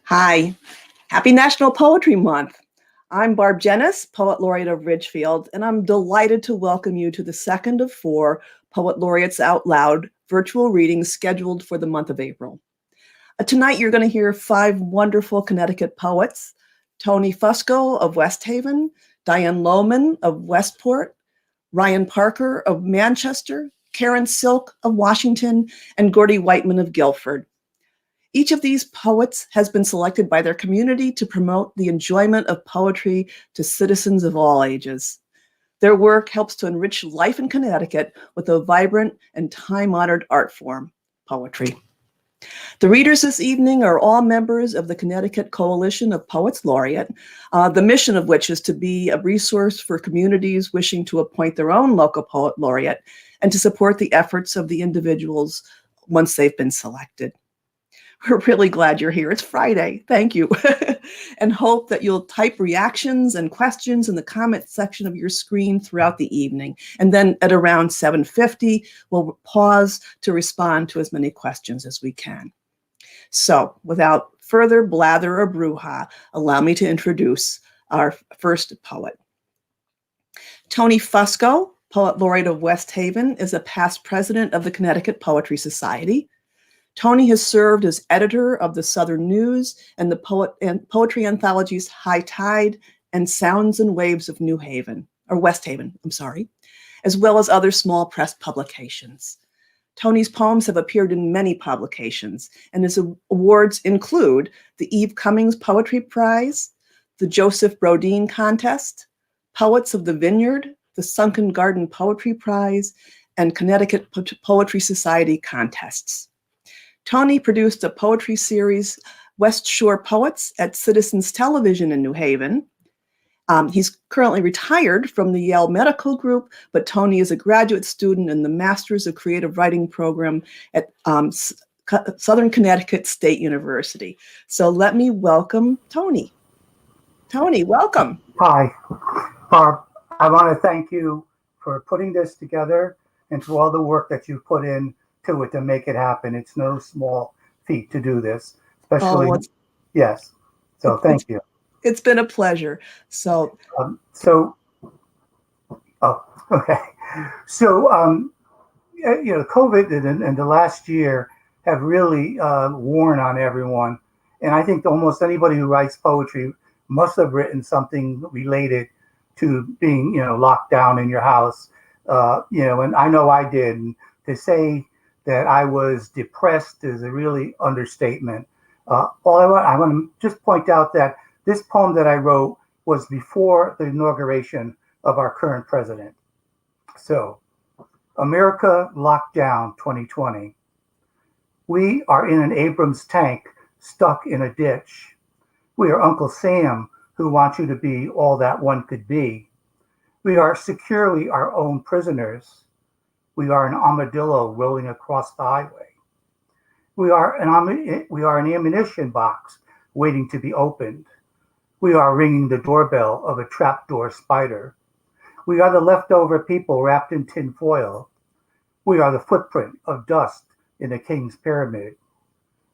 Hi, happy National Poetry Month. I'm Barb Jennis, Poet Laureate of Ridgefield, and I'm delighted to welcome you to the second of 4 Poet Laureates Out Loud virtual readings scheduled for the month of April. Tonight, you're going to hear 5 wonderful Connecticut poets: Tony Fusco of West Haven, Diane Loman of Westport, Ryan Parker of Manchester, Karen Silk of Washington, and Gordy Whiteman of Guilford. Each of these poets has been selected by their community to promote the enjoyment of poetry to citizens of all ages. Their work helps to enrich life in Connecticut with a vibrant and time-honored art form, poetry. The readers this evening are all members of the Connecticut Coalition of Poets Laureate, the mission of which is to be a resource for communities wishing to appoint their own local poet laureate and to support the efforts of the individuals once they've been selected. We're really glad you're here. It's Friday. Thank you. And hope that you'll type reactions and questions in the comment section of your screen throughout the evening. And then at around 7:50, we'll pause to respond to as many questions as we can. So without further blather or brouhaha, allow me to introduce our first poet. Tony Fusco, Poet Laureate of West Haven, is a past president of the Connecticut Poetry Society. Tony has served as editor of the Southern News and the poetry anthologies High Tide and Sounds and Waves of New Haven, or West Haven, as well as other small press publications. Tony's poems have appeared in many publications, and his awards include the Eve Cummings Poetry Prize, the Joseph Brodeen Contest, Poets of the Vineyard, the Sunken Garden Poetry Prize, and Connecticut Poetry Society contests. Tony produced a poetry series, West Shore Poets, at Citizens Television in New Haven. He's currently retired from the Yale Medical Group, but Tony is a graduate student in the Masters of Creative Writing program at Southern Connecticut State University. So let me welcome Tony. Tony, welcome. Hi, Barb. I want to thank you for putting this together and for all the work that you put in to it to make it happen. It's no small feat to do this, especially, yes. So thank you. It's been a pleasure. So, okay. So, COVID and the last year have really worn on everyone. And I think almost anybody who writes poetry must have written something related to being, locked down in your house. And I know I did. And to say that I was depressed is a really understatement. I want to just point out that this poem that I wrote was before the inauguration of our current president. So, America Locked Down 2020. We are in an Abrams tank stuck in a ditch. We are Uncle Sam who wants you to be all that one could be. We are securely our own prisoners. We are an armadillo rolling across the highway. We are an ammunition box waiting to be opened. We are ringing the doorbell of a trapdoor spider. We are the leftover people wrapped in tin foil. We are the footprint of dust in the king's pyramid.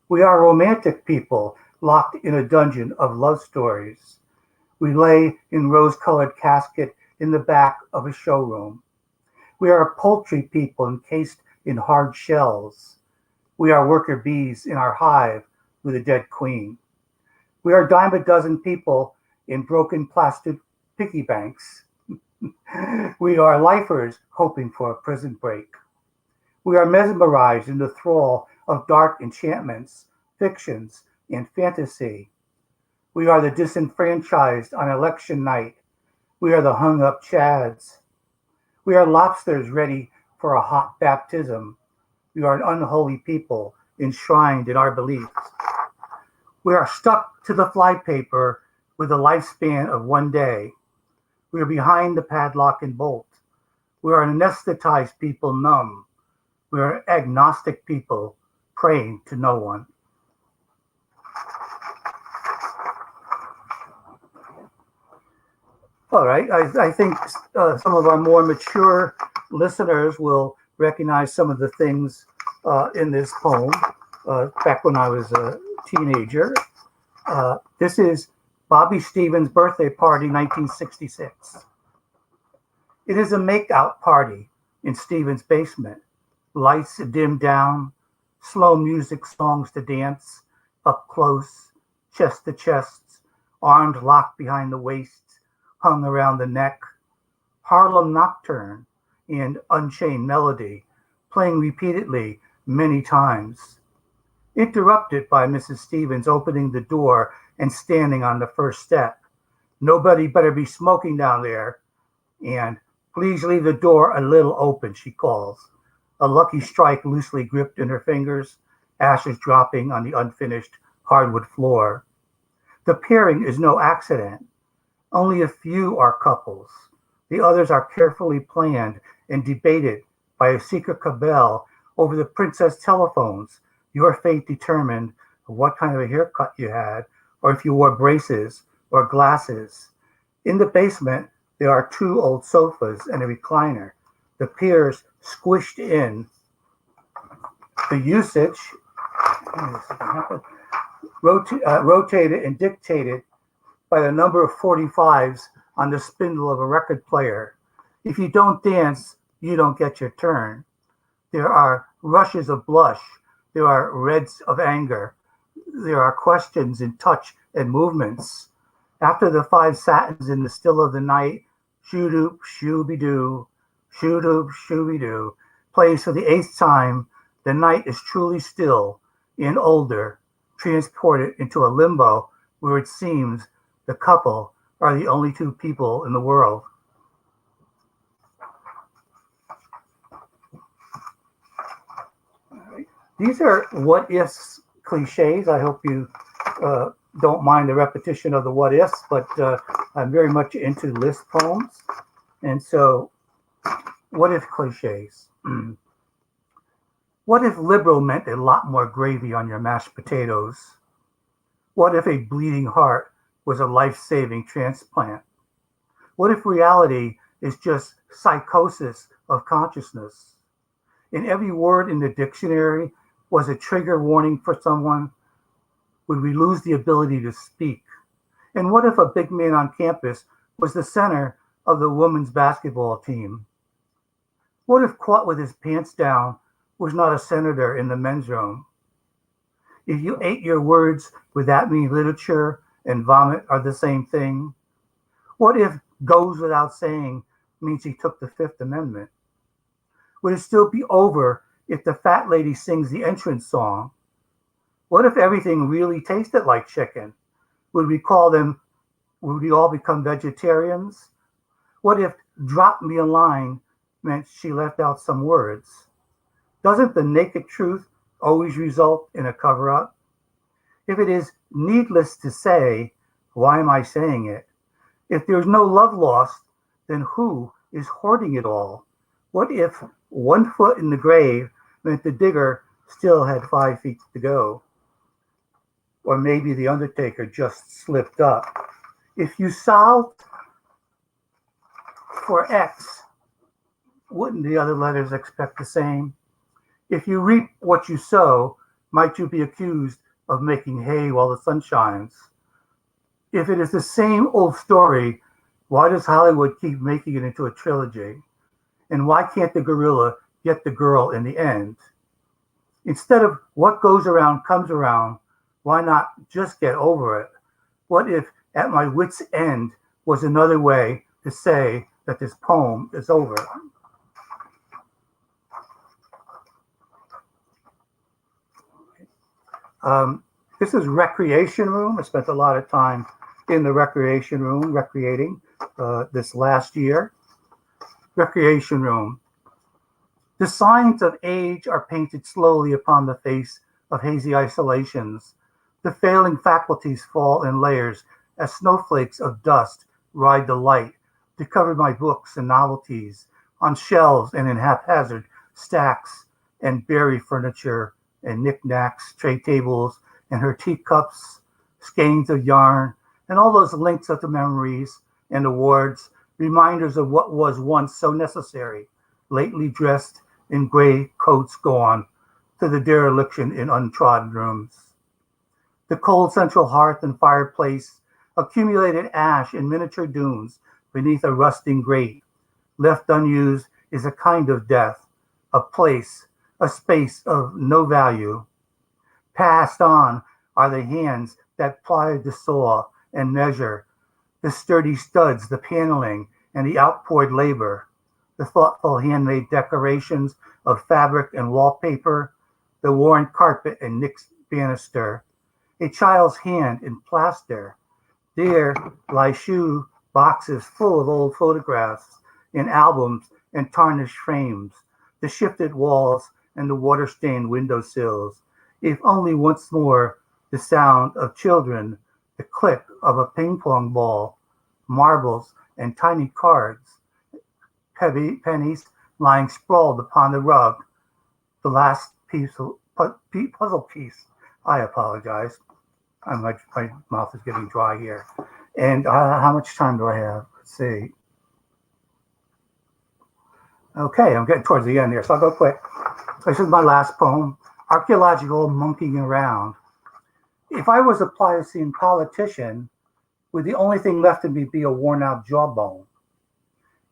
We are romantic people locked in a dungeon of love stories. We lay in rose-colored casket in the back of a showroom. We are poultry people encased in hard shells. We are worker bees in our hive with a dead queen. We are dime a dozen people in broken plastic piggy banks. We are lifers hoping for a prison break. We are mesmerized in the thrall of dark enchantments, fictions, and fantasy. We are the disenfranchised on election night. We are the hung-up chads. We are lobsters ready for a hot baptism. We are an unholy people enshrined in our beliefs. We are stuck to the flypaper with a lifespan of one day. We are behind the padlock and bolt. We are anesthetized people numb. We are agnostic people praying to no one. All right, I think some of our more mature listeners will recognize some of the things in this poem back when I was a teenager. This is Bobby Stevens' birthday party, 1966. It is a make-out party in Stevens' basement. Lights dimmed down, slow music songs to dance, up close, chest to chest, arms locked behind the waist, hung around the neck. Harlem Nocturne and Unchained Melody, playing repeatedly many times. Interrupted by Mrs. Stevens opening the door and standing on the first step. Nobody better be smoking down there. And please leave the door a little open, she calls. A lucky strike loosely gripped in her fingers, ashes dropping on the unfinished hardwood floor. The pairing is no accident. Only a few are couples. The others are carefully planned and debated by a secret cabal over the princess telephones. Your fate determined what kind of a haircut you had, or if you wore braces or glasses. In the basement, there are 2 old sofas and a recliner, the peers squished in. The usage rotated and dictated by the number of 45s on the spindle of a record player. If you don't dance, you don't get your turn. There are rushes of blush. There are reds of anger. There are questions in touch and movements. After the 5 satins in the still of the night, shoo-doop, shooby-doo, shoo-doop, shooby-doo, plays for the 8th time, the night is truly still and older, transported into a limbo where it seems the couple are the only 2 people in the world. These are what-ifs cliches. I hope you don't mind the repetition of the what-ifs, but I'm very much into list poems. And so, what-if cliches? What if liberal meant a lot more gravy on your mashed potatoes? What if a bleeding heart was a life-saving transplant? What if reality is just psychosis of consciousness? And every word in the dictionary was a trigger warning for someone? Would we lose the ability to speak? And what if a big man on campus was the center of the women's basketball team? What if caught with his pants down was not a senator in the men's room? If you ate your words, would that mean literature and vomit are the same thing? What if goes without saying means he took the Fifth Amendment? Would it still be over if the fat lady sings the entrance song? What if everything really tasted like chicken? Would we all become vegetarians? What if drop me a line meant she left out some words? Doesn't the naked truth always result in a cover-up? If it is needless to say, why am I saying it? If there's no love lost, then who is hoarding it all? What if 1 foot in the grave meant the digger still had 5 feet to go? Or maybe the undertaker just slipped up. If you solved for X, wouldn't the other letters expect the same? If you reap what you sow, might you be accused of making hay while the sun shines? If it is the same old story, why does Hollywood keep making it into a trilogy? And why can't the gorilla get the girl in the end? Instead of what goes around comes around, why not just get over it? What if at my wit's end was another way to say that this poem is over? This is Recreation Room. I spent a lot of time in the Recreation Room recreating this last year. Recreation Room. The signs of age are painted slowly upon the face of hazy isolations. The failing faculties fall in layers as snowflakes of dust ride the light to cover my books and novelties on shelves and in haphazard stacks, and bury furniture and knickknacks, tray tables, and her teacups, skeins of yarn, and all those links of the memories and awards, reminders of what was once so necessary, lately dressed in gray coats gone to the dereliction in untrodden rooms. The cold central hearth and fireplace, accumulated ash in miniature dunes beneath a rusting grate, left unused is a kind of death, a place, a space of no value. Passed on are the hands that plied the saw and measure, the sturdy studs, the paneling, and the outpoured labor, the thoughtful handmade decorations of fabric and wallpaper, the worn carpet and nicked banister, a child's hand in plaster. There lie shoe boxes full of old photographs in albums and tarnished frames, the shifted walls and the water-stained windowsills. If only once more the sound of children, the click of a ping pong ball, marbles and tiny cards, heavy pennies lying sprawled upon the rug, the last puzzle piece. I apologize. My mouth is getting dry here. And how much time do I have? Let's see. Okay, I'm getting towards the end here, so I'll go quick. This is my last poem, Archaeological Monkeying Around. If I was a Pliocene politician, would the only thing left in me be a worn-out jawbone?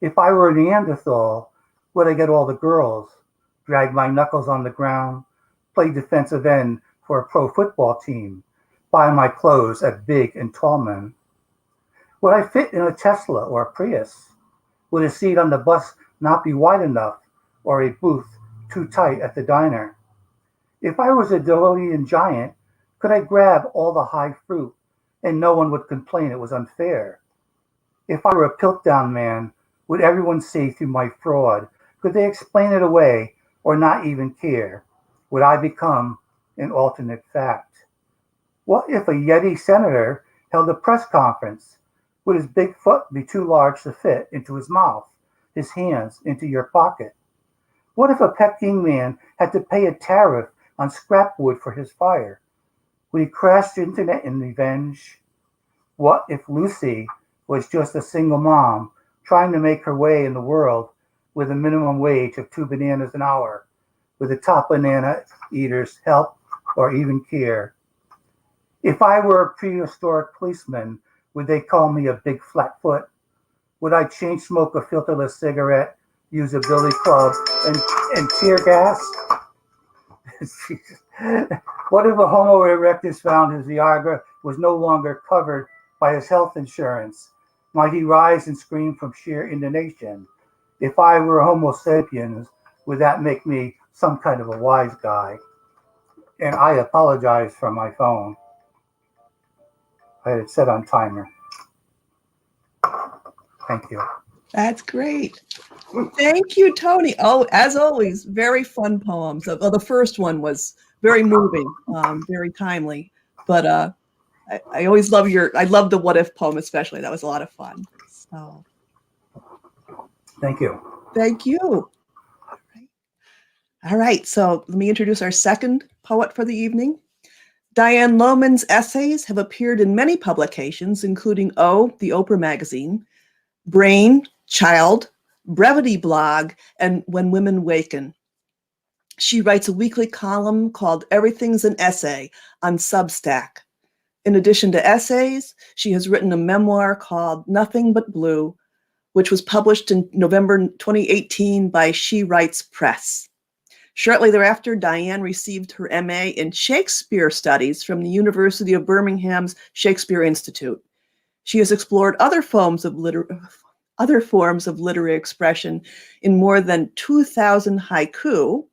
If I were a Neanderthal, would I get all the girls, drag my knuckles on the ground, play defensive end for a pro football team, buy my clothes at big and tall men? Would I fit in a Tesla or a Prius? Would a seat on the bus not be wide enough, or a booth too tight at the diner? If I was a Devonian giant, could I grab all the high fruit and no one would complain it was unfair? If I were a Piltdown man, would everyone see through my fraud? Could they explain it away or not even care? Would I become an alternate fact? What if a Yeti senator held a press conference? Would his big foot be too large to fit into his mouth, his hands into your pocket? What if a Peking man had to pay a tariff on scrap wood for his fire? Would he crash the internet in revenge? What if Lucy was just a single mom trying to make her way in the world with a minimum wage of 2 bananas an hour? Would the top banana eaters help or even care? If I were a prehistoric policeman, would they call me a big flat foot? Would I chain smoke a filterless cigarette, use a billy club, and tear gas? What if a Homo erectus found his Viagra was no longer covered by his health insurance? Might he rise and scream from sheer indignation? If I were Homo sapiens, would that make me some kind of a wise guy? And I apologize for my phone. I had it set on timer. Thank you. That's great. Thank you, Tony. Oh, as always, very fun poems. Well, the first one was very moving, very timely. But I always love I love the What If poem especially. That was a lot of fun. So thank you. Thank you. All right. So let me introduce our second poet for the evening. Diane Loman's essays have appeared in many publications, including the Oprah magazine, Brain, Child, Brevity blog, and When Women Waken. She writes a weekly column called Everything's an Essay on Substack. In addition to essays, she has written a memoir called Nothing But Blue, which was published in November 2018 by She Writes Press. Shortly thereafter, Diane received her MA in Shakespeare Studies from the University of Birmingham's Shakespeare Institute. She has explored other forms of literary expression in more than 2,000 haiku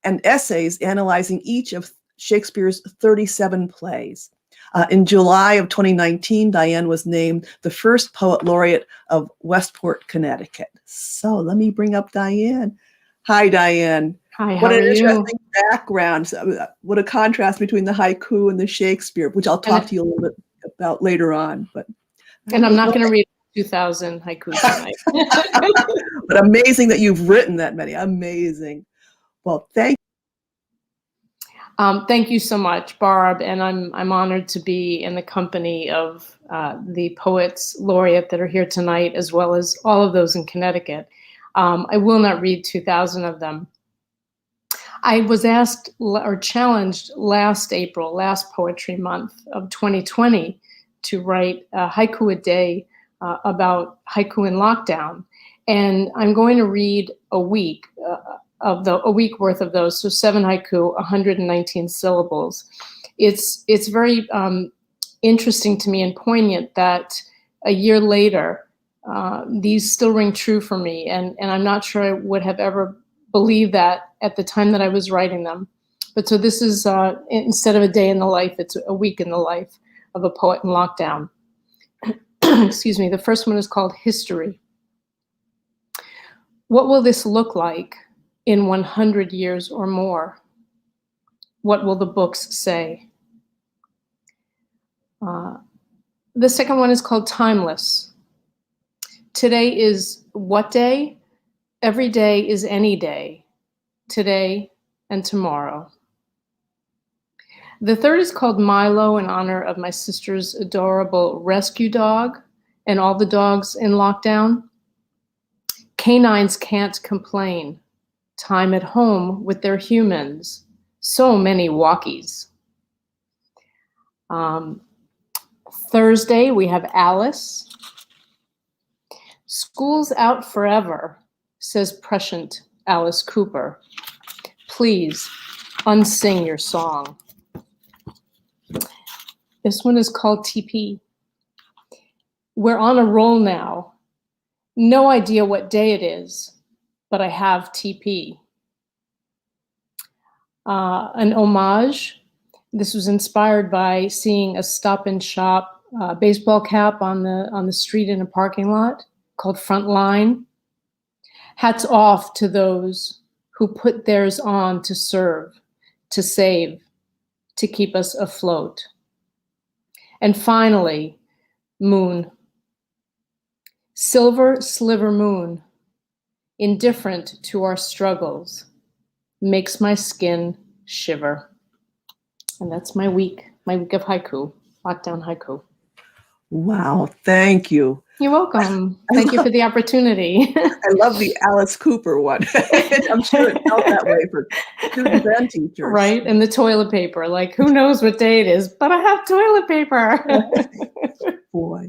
and essays analyzing each of Shakespeare's 37 plays. In July of 2019, Diane was named the first Poet Laureate of Westport, Connecticut. So let me bring up Diane. Hi, Diane. Hi, how what an are interesting you? background. What a contrast between the haiku and the Shakespeare, which I'll talk to you a little bit about later on. And I'm not going to read 2,000 haikus tonight. But amazing that you've written that many. Amazing. Well, thank you. Thank you so much, Barb. And I'm honored to be in the company of the poets laureate that are here tonight, as well as all of those in Connecticut. I will not read 2,000 of them. I was asked or challenged last April, last Poetry Month of 2020, to write a haiku a day about haiku in lockdown. And I'm going to read a week worth of those. So 7 haiku, 119 syllables. It's very interesting to me and poignant that a year later, these still ring true for me. And I'm not sure I would have ever believed that at the time that I was writing them. But so this is, instead of a day in the life, it's a week in the life of a poet in lockdown. Excuse me. The first one is called History. What will this look like in 100 years or more? What will the books say? The second one is called Timeless. Today is what day? Every day is any day. Today and tomorrow. The third is called Milo, in honor of my sister's adorable rescue dog and all the dogs in lockdown. Canines can't complain. Time at home with their humans. So many walkies. Thursday, we have Alice. School's out forever, says prescient Alice Cooper. Please unsing your song. This one is called TP. We're on a roll now. No idea what day it is, but I have TP. An homage. This was inspired by seeing a Stop and Shop baseball cap on the street in a parking lot called Frontline. Hats off to those who put theirs on to serve, to save, to keep us afloat. And finally, moon. Silver sliver moon, indifferent to our struggles, makes my skin shiver. And that's my week of haiku, lockdown haiku. Wow, thank you. You're welcome. Thank you for the opportunity. I love the Alice Cooper one. I'm sure it felt that way for students and teachers. Right, and the toilet paper. Like, who knows what day it is, but I have toilet paper. Boy.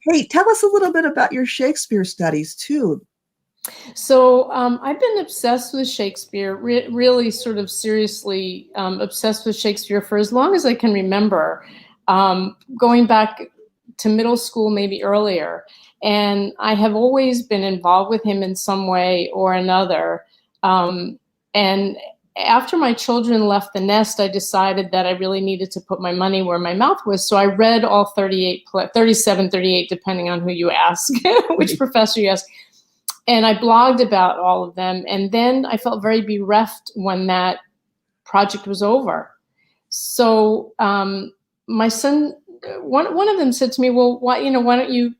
Hey, tell us a little bit about your Shakespeare studies, too. So I've been obsessed with Shakespeare, really sort of seriously obsessed with Shakespeare for as long as I can remember, going back to middle school, maybe earlier. And I have always been involved with him in some way or another. And after my children left the nest, I decided that I really needed to put my money where my mouth was. So I read all 37, 38, depending on who you ask, which professor you ask. And I blogged about all of them. And then I felt very bereft when that project was over. So my son, one of them said to me, well, why don't you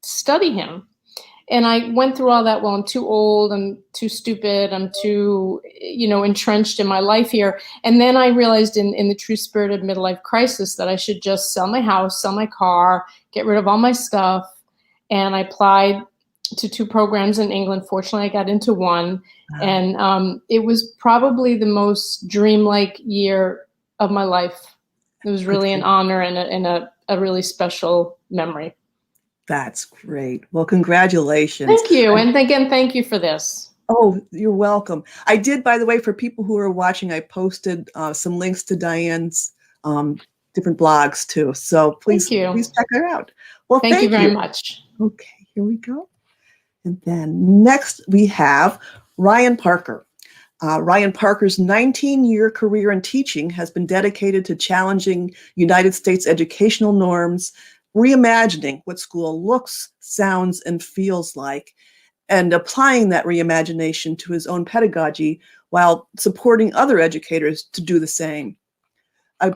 study him? And I went through all that. Well, I'm too old, I'm too stupid, I'm too, entrenched in my life here. And then I realized in the true spirit of midlife crisis that I should just sell my house, sell my car, get rid of all my stuff. And I applied to 2 programs in England. Fortunately, I got into one. Wow. And it was probably the most dreamlike year of my life. It was really an honor and a really special memory. That's great. Well, congratulations. Thank you. And again, thank you for this. Oh, you're welcome. I did, by the way, for people who are watching, I posted some links to Diane's different blogs too. So please check her out. Well, thank you very much. Okay, here we go. And then next we have Ryan Parker. Ryan Parker's 19-year career in teaching has been dedicated to challenging United States educational norms, reimagining what school looks, sounds, and feels like, and applying that reimagination to his own pedagogy while supporting other educators to do the same. A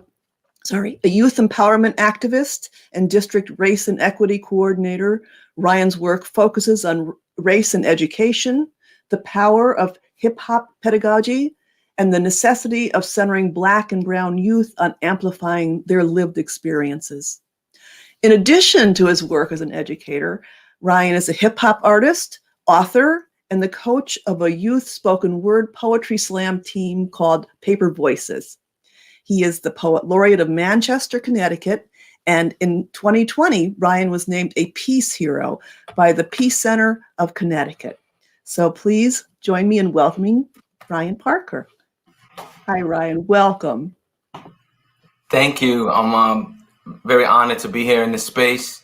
youth empowerment activist and district race and equity coordinator, Ryan's work focuses on race and education, the power of hip-hop pedagogy, and the necessity of centering Black and Brown youth on amplifying their lived experiences. In addition to his work as an educator, Ryan is a hip-hop artist, author, and the coach of a youth spoken word poetry slam team called Paper Voices. He is the Poet Laureate of Manchester, Connecticut, and in 2020, Ryan was named a Peace Hero by the Peace Center of Connecticut. So please join me in welcoming Ryan Parker. Hi, Ryan. Welcome. Thank you. I'm very honored to be here in this space.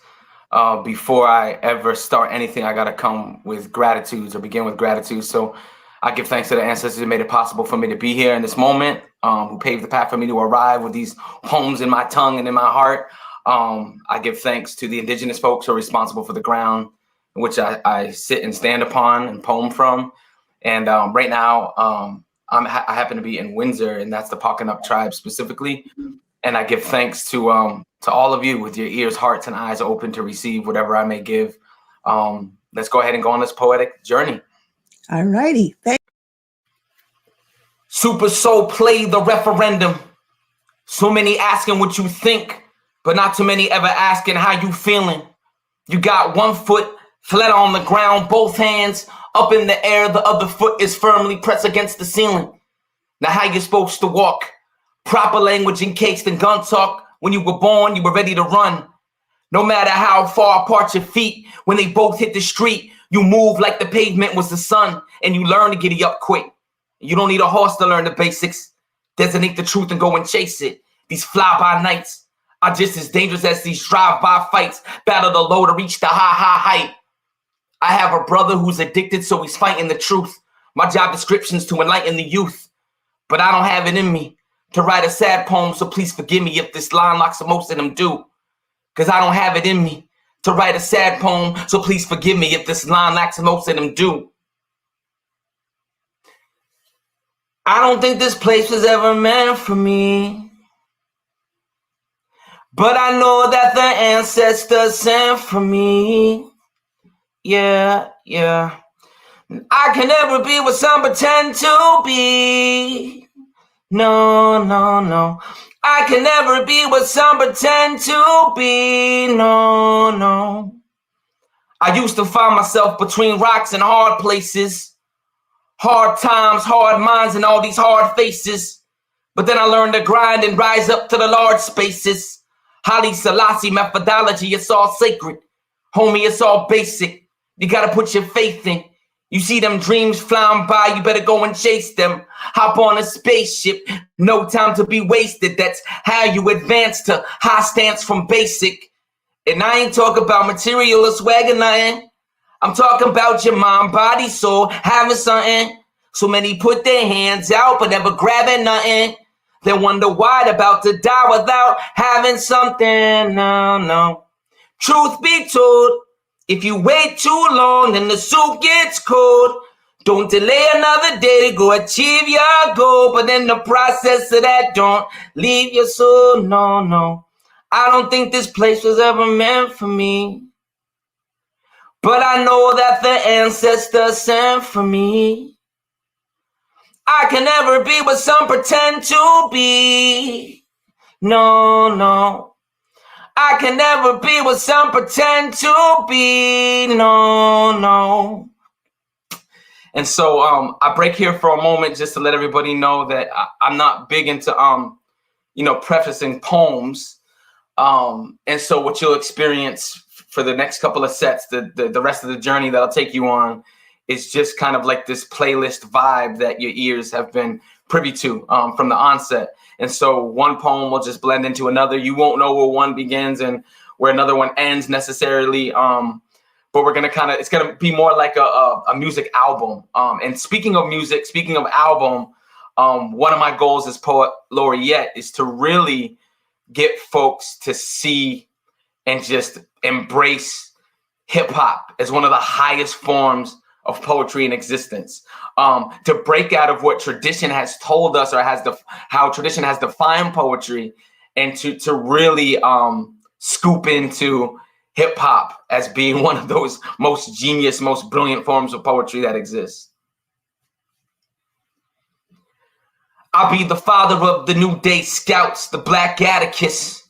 Before I ever start anything, I got to come with gratitude or begin with gratitude. So I give thanks to the ancestors who made it possible for me to be here in this moment, who paved the path for me to arrive with these poems in my tongue and in my heart. I give thanks to the indigenous folks who are responsible for the ground in which I sit and stand upon and poem from. And right now, I happen to be in Windsor, and that's the Packanack tribe specifically. And I give thanks to all of you with your ears, hearts, and eyes open to receive whatever I may give. Let's go ahead and go on this poetic journey. All righty. Super Soul play the referendum. So many asking what you think, but not too many ever asking how you feeling. You got one foot flat on the ground, both hands up in the air. The other foot is firmly pressed against the ceiling. Now how you supposed to walk? Proper language encased in gun talk. When you were born, you were ready to run. No matter how far apart your feet, when they both hit the street, you move like the pavement was the sun, and you learn to giddy up quick. You don't need a horse to learn the basics. Designate the truth and go and chase it. These fly-by nights are just as dangerous as these drive-by fights. Battle the low to reach the high height. I have a brother who's addicted, so he's fighting the truth. My job description is to enlighten the youth. But I don't have it in me to write a sad poem, so please forgive me if this line like most of them do. Because I don't have it in me to write a sad poem, so please forgive me if this line like most of them do. I don't think this place was ever meant for me. But I know that the ancestors sent for me. Yeah. I can never be what some pretend to be. No. I can never be what some pretend to be. No. I used to find myself between rocks and hard places. Hard times, hard minds, and all these hard faces. But then I learned to grind and rise up to the large spaces. Haile Selassie methodology, it's all sacred. Homie, it's all basic. You gotta put your faith in. You see them dreams flying by, you better go and chase them. Hop on a spaceship, no time to be wasted. That's how you advance to high stance from basic. And I ain't talking about material or swag or nothing. I'm talking about your mind, body, soul, having something. So many put their hands out, but never grabbing nothing. They wonder why they're about to die without having something. No. Truth be told, if you wait too long, then the soup gets cold. Don't delay another day to go achieve your goal. But in the process of that, don't leave your soul. No. I don't think this place was ever meant for me. But I know that the ancestors sent for me. I can never be what some pretend to be. No. I can never be what some pretend to be. No. And so I break here for a moment just to let everybody know that I'm not big into prefacing poems. And so what you'll experience for the next couple of sets, the rest of the journey that I'll take you on, is just kind of like this playlist vibe that your ears have been privy to from the onset. And so one poem will just blend into another. You won't know where one begins and where another one ends necessarily. But we're it's gonna be more like a music album. And speaking of music, speaking of album, one of my goals as Poet Laureate is to really get folks to see and just embrace hip hop as one of the highest forms of poetry in existence. To break out of what tradition has told us, or how tradition has defined poetry, and to really scoop into hip hop as being one of those most genius, most brilliant forms of poetry that exists. I'll be the father of the New Day Scouts, the Black Atticus.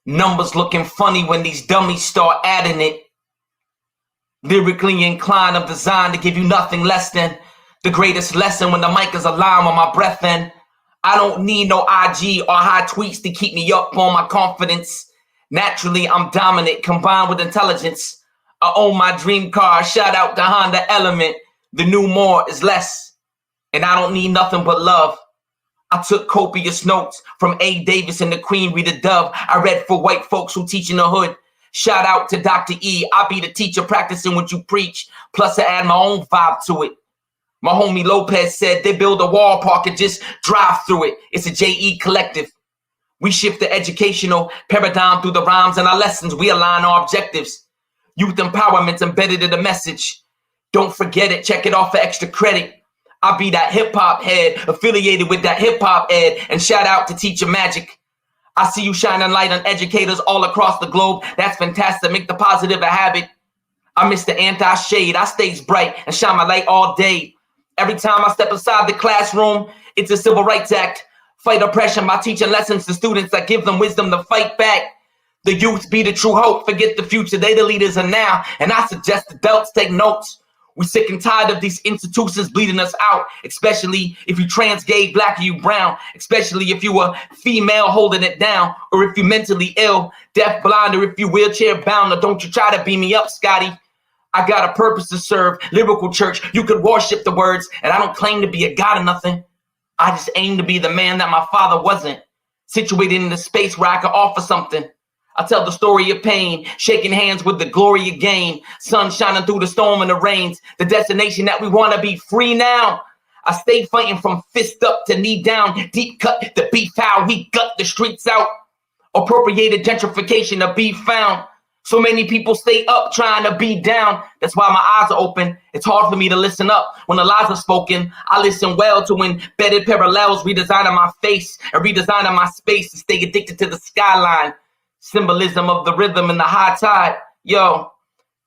Numbers looking funny when these dummies start adding it. Lyrically inclined, I'm designed to give you nothing less than the greatest lesson when the mic is aligned with my breath in. I don't need no IG or high tweets to keep me up on my confidence. Naturally, I'm dominant, combined with intelligence. I own my dream car, shout out to Honda Element. The new more is less, and I don't need nothing but love. I took copious notes from A. Davis and the Queen Rita Dove. I read for white folks who teach in the hood. Shout out to Dr. E. I be the teacher practicing what you preach, plus I add my own vibe to it. My homie Lopez said they build a wall park and just drive through it. It's a JE collective. We shift the educational paradigm through the rhymes and our lessons. We align our objectives. Youth empowerment's embedded in the message. Don't forget it. Check it off for extra credit. I be that hip hop head affiliated with that hip hop ed. And shout out to Teacher Magic. I see you shining light on educators all across the globe. That's fantastic. Make the positive a habit. I miss the anti-shade. I stays bright and shine my light all day. Every time I step inside the classroom, it's a civil rights act. Fight oppression by teaching lessons to students that give them wisdom to fight back. The youth be the true hope. Forget the future. They the leaders of now. And I suggest adults take notes. We sick and tired of these institutions bleeding us out, especially if you trans, gay, black, or you brown, especially if you a female holding it down, or if you mentally ill, deaf, blind, or if you wheelchair bound. Or don't you try to beam me up, Scotty. I got a purpose to serve, lyrical church. You could worship the words, and I don't claim to be a god or nothing. I just aim to be the man that my father wasn't, situated in the space where I could offer something. I tell the story of pain, shaking hands with the glory of gain, sun shining through the storm and the rains, the destination that we want to be free now. I stay fighting from fist up to knee down, deep cut the beef how we gut the streets out. Appropriated gentrification to be found. So many people stay up trying to be down. That's why my eyes are open. It's hard for me to listen up when the lies are spoken. I listen well to embedded parallels, redesigning my face and redesigning my space to stay addicted to the skyline. Symbolism of the rhythm and the high tide. Yo,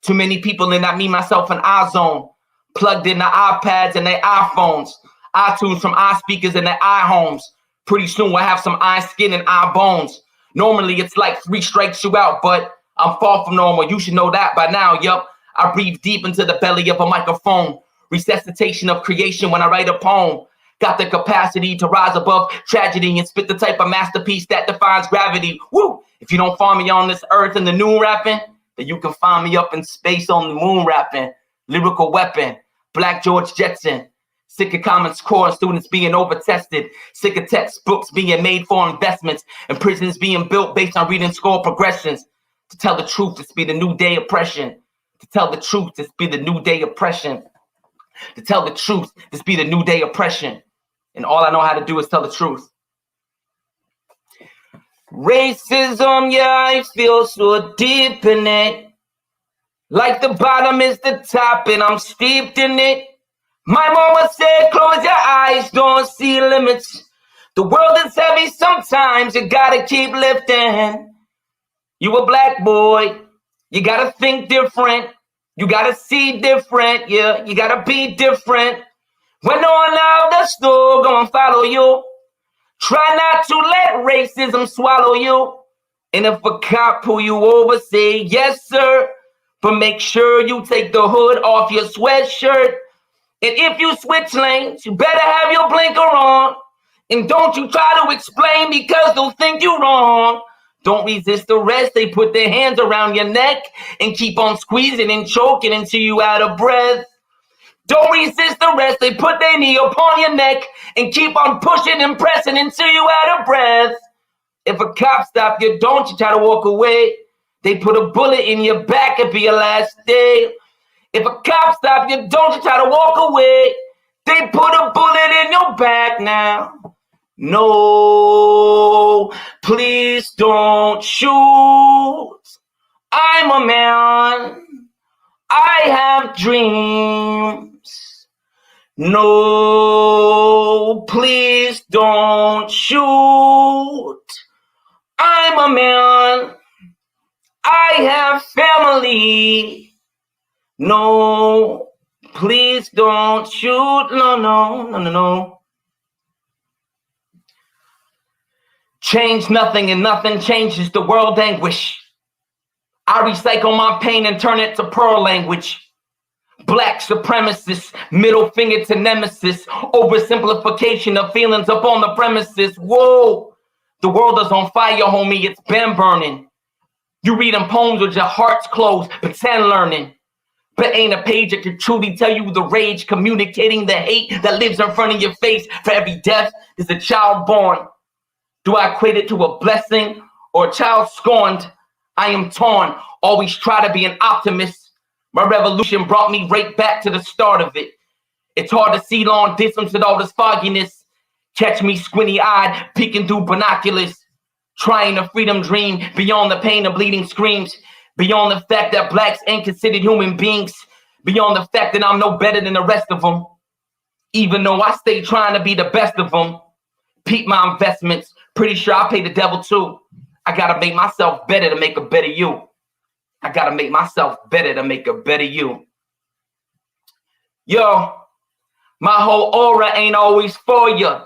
too many in that me, myself, and I zone. Plugged in the iPads and their iPhones. iTunes from iSpeakers and their iHomes. Pretty soon we'll have some eye skin and eye bones. Normally it's like 3 strikes you out, but I'm far from normal. You should know that by now, yup. I breathe deep into the belly of a microphone. Resuscitation of creation when I write a poem. Got the capacity to rise above tragedy and spit the type of masterpiece that defines gravity. Woo! If you don't find me on this earth in the noon rapping, then you can find me up in space on the moon rapping. Lyrical weapon, Black George Jetson. Sick of Commons Core students being over-tested. Sick of textbooks being made for investments and prisons being built based on reading score progressions. To tell the truth, this be the new day oppression. To tell the truth, this be the new day oppression. To tell the truth, this be the new day oppression. And all I know how to do is tell the truth. Racism, yeah, I feel so deep in it. Like the bottom is the top and I'm steeped in it. My mama said, close your eyes, don't see limits. The world is heavy sometimes, you gotta keep lifting. You a black boy, you gotta think different. You gotta see different, yeah, you gotta be different. When no one out the store gonna follow you. Try not to let racism swallow you. And if a cop pull you over, say yes, sir. But make sure you take the hood off your sweatshirt. And if you switch lanes, you better have your blinker on. And don't you try to explain because they'll think you're wrong. Don't resist arrest. They put their hands around your neck and keep on squeezing and choking until you out of breath. Don't resist arrest. They put their knee upon your neck and keep on pushing and pressing until you out of breath. If a cop stop you, don't you try to walk away. They put a bullet in your back, it'll be your last day. If a cop stop you, don't you try to walk away. They put a bullet in your back now. No, please don't shoot. I'm a man. I have dreams. No, please don't shoot. I'm a man. I have family. No, please don't shoot. No. Change nothing and nothing changes the world anguish. I recycle my pain and turn it to pearl language. Black supremacists, middle finger to nemesis, oversimplification of feelings up on the premises. Whoa, the world is on fire, homie, it's been burning. You reading poems with your hearts closed, pretend learning. But ain't a page that can truly tell you the rage, communicating the hate that lives in front of your face. For every death, there's a child born. Do I equate it to a blessing or a child scorned? I am torn, always try to be an optimist. My revolution brought me right back to the start of it. It's hard to see long distance with all this fogginess. Catch me squinty-eyed, peeking through binoculars. Trying a freedom dream beyond the pain of bleeding screams. Beyond the fact that blacks ain't considered human beings. Beyond the fact that I'm no better than the rest of them. Even though I stay trying to be the best of them. Peep my investments. Pretty sure I pay the devil too. I gotta make myself better to make a better you. I gotta make myself better to make a better you. Yo, my whole aura ain't always for you.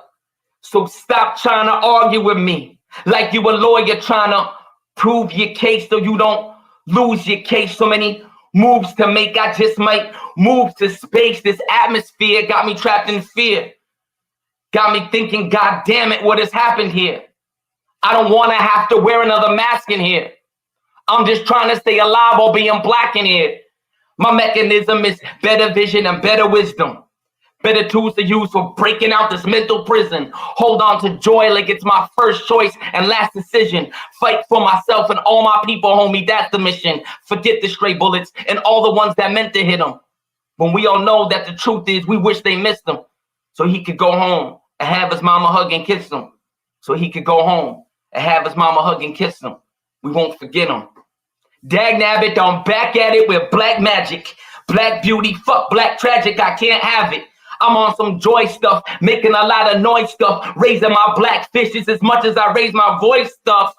So stop trying to argue with me. Like you a lawyer trying to prove your case so you don't lose your case. So many moves to make, I just might move to space. This atmosphere got me trapped in fear. Got me thinking, God damn it, what has happened here? I don't want to have to wear another mask in here. I'm just trying to stay alive while being black in here. My mechanism is better vision and better wisdom. Better tools to use for breaking out this mental prison. Hold on to joy like it's my first choice and last decision. Fight for myself and all my people, homie, that's the mission. Forget the stray bullets and all the ones that meant to hit them. When we all know that the truth is we wish they missed him. So he could go home and have his mama hug and kiss him. So he could go home and have his mama hug and kiss him. We won't forget him. Dag nabbit, I'm back at it with black magic. Black beauty, fuck black tragic, I can't have it. I'm on some joy stuff, making a lot of noise stuff, raising my black fishes as much as I raise my voice stuff.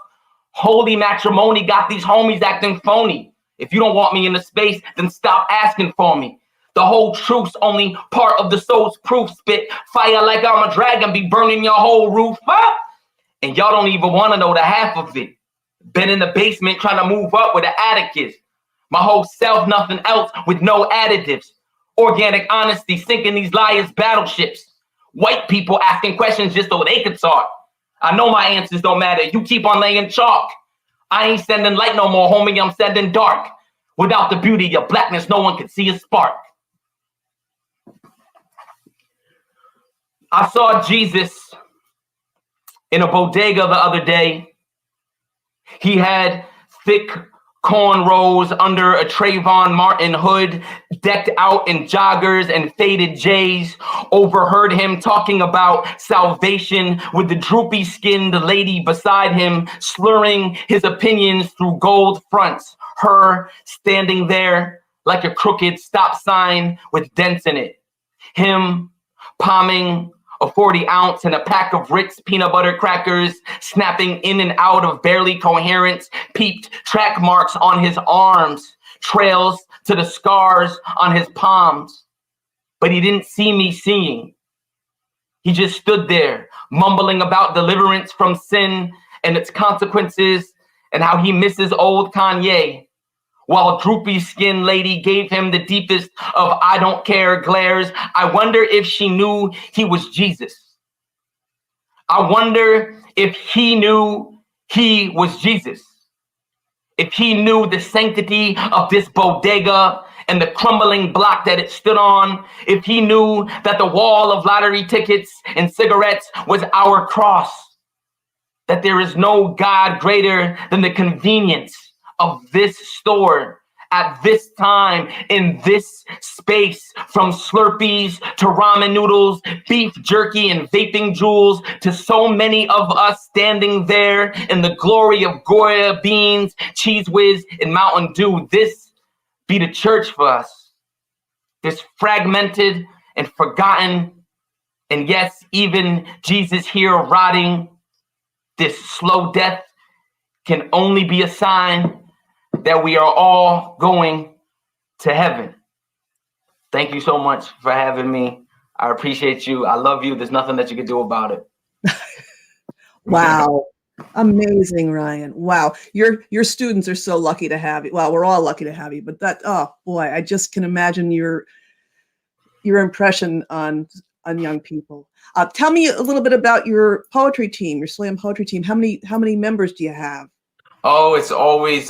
Holy matrimony got these homies acting phony. If you don't want me in the space, then stop asking for me. The whole truth's only part of the soul's proof. Spit fire like I'm a dragon, be burning your whole roof up. And y'all don't even want to know the half of it. Been in the basement trying to move up where the attic is. My whole self, nothing else with no additives. Organic honesty, sinking these liars' battleships. White people asking questions just so they could talk. I know my answers don't matter. You keep on laying chalk. I ain't sending light no more, homie. I'm sending dark. Without the beauty of your blackness, no one could see a spark. I saw Jesus in a bodega the other day. He had thick cornrows under a Trayvon Martin hood, decked out in joggers and faded J's. Overheard him talking about salvation with the droopy skinned lady beside him, slurring his opinions through gold fronts. Her standing there like a crooked stop sign with dents in it. Him palming a 40-ounce and a pack of Ritz peanut butter crackers, snapping in and out of barely coherence, peeped track marks on his arms, trails to the scars on his palms. But he didn't see me seeing. He just stood there, mumbling about deliverance from sin and its consequences and how he misses old Kanye, while a droopy skinned lady gave him the deepest of I don't care glares. I wonder if she knew he was Jesus. I wonder if he knew he was Jesus. If he knew the sanctity of this bodega and the crumbling block that it stood on. If he knew that the wall of lottery tickets and cigarettes was our cross. That there is no God greater than the convenience of this store at this time in this space, from Slurpees to ramen noodles, beef jerky and vaping jewels, to so many of us standing there in the glory of Goya beans, Cheese Whiz, and Mountain Dew. This be the church for us. This fragmented and forgotten, and yes, even Jesus here rotting, this slow death can only be a sign that we are all going to heaven. Thank you so much for having me. I appreciate you. I love you. There's nothing that you can do about it. Wow. Amazing, Ryan. Wow. Your students are so lucky to have you. Well, we're all lucky to have you, but that, oh boy, I just can imagine your impression on young people. Tell me a little bit about your poetry team, your slam poetry team. How many members do you have? Oh, it's always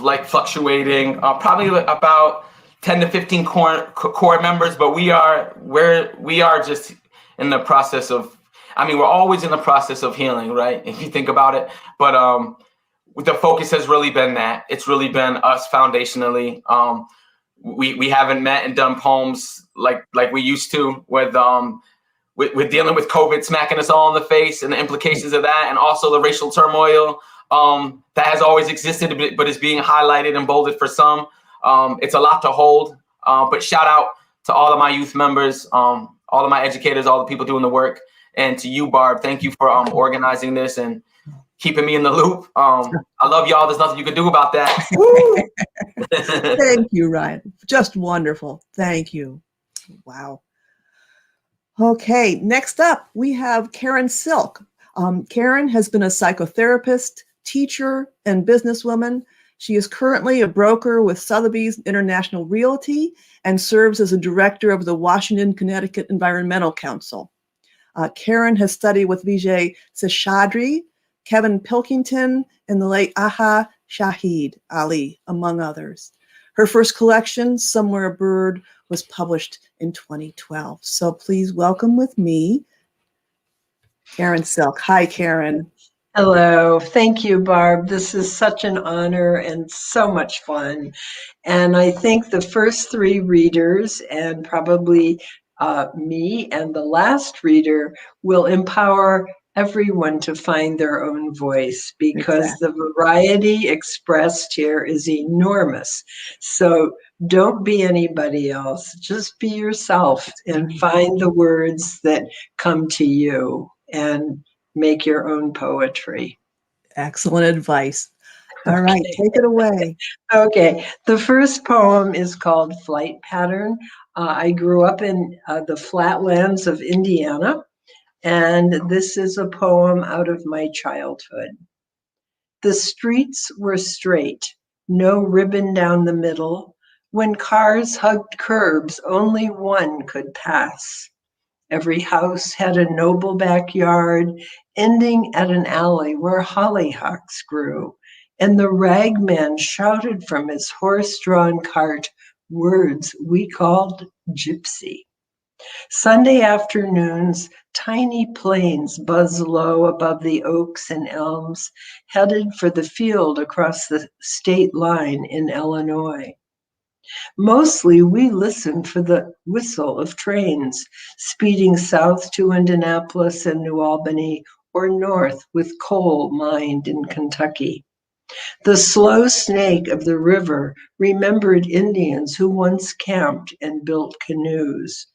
like fluctuating. Probably about 10 to 15 core members, but we are just in the process of. I mean, we're always in the process of healing, right? If you think about it, but the focus has really been that. It's really been us foundationally. We haven't met and done poems like we used to with dealing with COVID smacking us all in the face and the implications of that, and also the racial turmoil that has always existed, but is being highlighted and bolded for some. It's a lot to hold, but shout out to all of my youth members, all of my educators, all the people doing the work, and to you, Barb. Thank you for organizing this and keeping me in the loop. I love y'all. There's nothing you can do about that. Thank you, Ryan. Just wonderful. Thank you. Wow. Okay, next up, we have Karen Silk. Karen has been a psychotherapist, teacher, and businesswoman. She is currently a broker with Sotheby's International Realty and serves as a director of the Washington, Connecticut Environmental Council. Karen has studied with Vijay Seshadri, Kevin Pilkington, and the late Aha Shahid Ali, among others. Her first collection, Somewhere a Bird, was published in 2012. So please welcome with me, Karen Silk. Hi, Karen. Hello. Thank you, Barb. This is such an honor and so much fun. And I think the first three readers and probably me and the last reader will empower everyone to find their own voice, because the variety expressed here is enormous. So don't be anybody else. Just be yourself and find the words that come to you and make your own poetry. Excellent advice. All right, take it away. Okay, the first poem is called Flight Pattern. I grew up in the flatlands of Indiana, and this is a poem out of my childhood. The streets were straight, no ribbon down the middle. When cars hugged curbs, only one could pass. Every house had a noble backyard, ending at an alley where hollyhocks grew, and the ragman shouted from his horse-drawn cart words we called gypsy. Sunday afternoons, tiny planes buzz low above the oaks and elms, headed for the field across the state line in Illinois. Mostly we listened for the whistle of trains speeding south to Indianapolis and New Albany, or north with coal mined in Kentucky. The slow snake of the river remembered Indians who once camped and built canoes,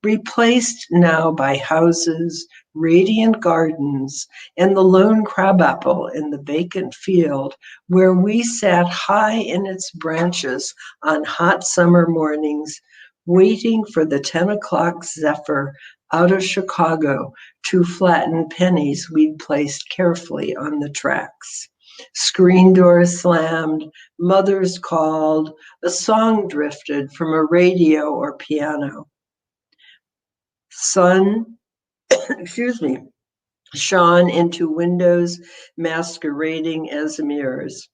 replaced now by houses, radiant gardens, and the lone crabapple in the vacant field where we sat high in its branches on hot summer mornings, waiting for the 10 o'clock zephyr out of Chicago to flatten pennies we'd placed carefully on the tracks. Screen doors slammed, mothers called, a song drifted from a radio or piano. Sun, shone into windows masquerading as mirrors.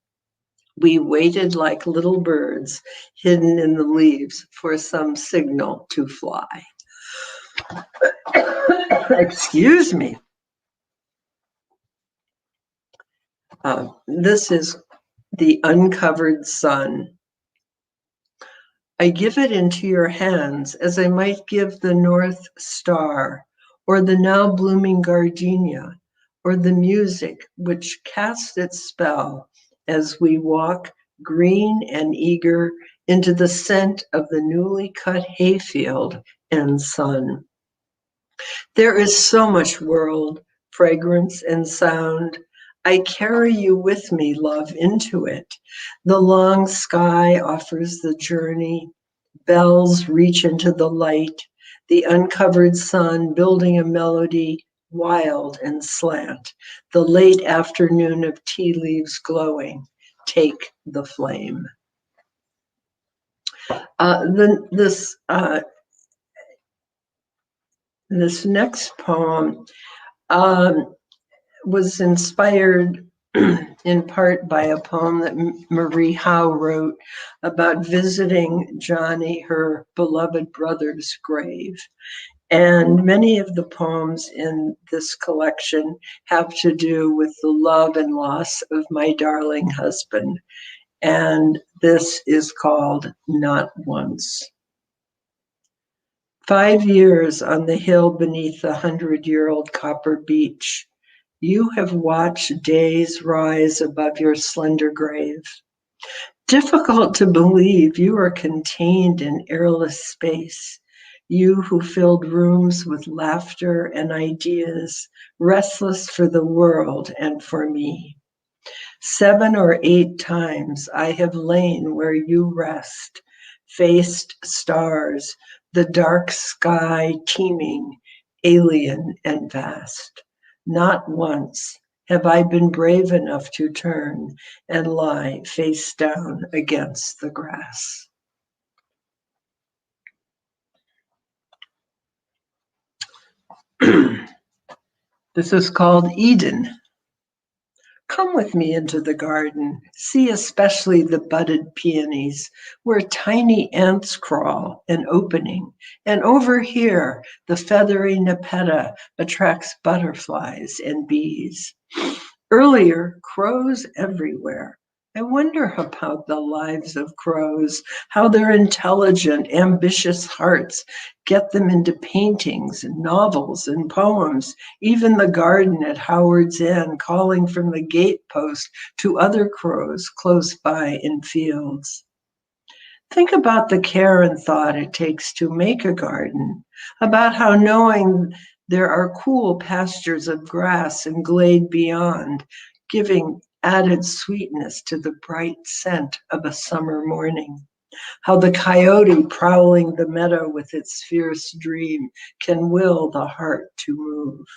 We waited like little birds hidden in the leaves for some signal to fly. Excuse me. This is the uncovered sun. I give it into your hands as I might give the North Star, or the now blooming gardenia, or the music which casts its spell as we walk green and eager into the scent of the newly cut hayfield and sun. There is so much world, fragrance and sound. I carry you with me, love, into it. The long sky offers the journey. Bells reach into the light. The uncovered sun building a melody wild and slant, the late afternoon of tea leaves glowing, take the flame. This next poem was inspired in part by a poem that Marie Howe wrote about visiting Johnny, her beloved brother's grave. And many of the poems in this collection have to do with the love and loss of my darling husband. And this is called Not Once. 5 years on the hill beneath the 100-year-old copper beech, you have watched days rise above your slender grave. Difficult to believe you are contained in airless space. You who filled rooms with laughter and ideas, restless for the world and for me. 7 or 8 times I have lain where you rest, faced stars, the dark sky teeming, alien and vast. Not once have I been brave enough to turn and lie face down against the grass. This is called Eden. Come with me into the garden, see especially the budded peonies, where tiny ants crawl, an opening, and over here the feathery nepeta attracts butterflies and bees. Earlier, crows everywhere. I wonder about the lives of crows, how their intelligent, ambitious hearts get them into paintings and novels and poems, even the garden at Howard's Inn calling from the gatepost to other crows close by in fields. Think about the care and thought it takes to make a garden, about how knowing there are cool pastures of grass and glade beyond, giving added sweetness to the bright scent of a summer morning. How the coyote prowling the meadow with its fierce dream can will the heart to move.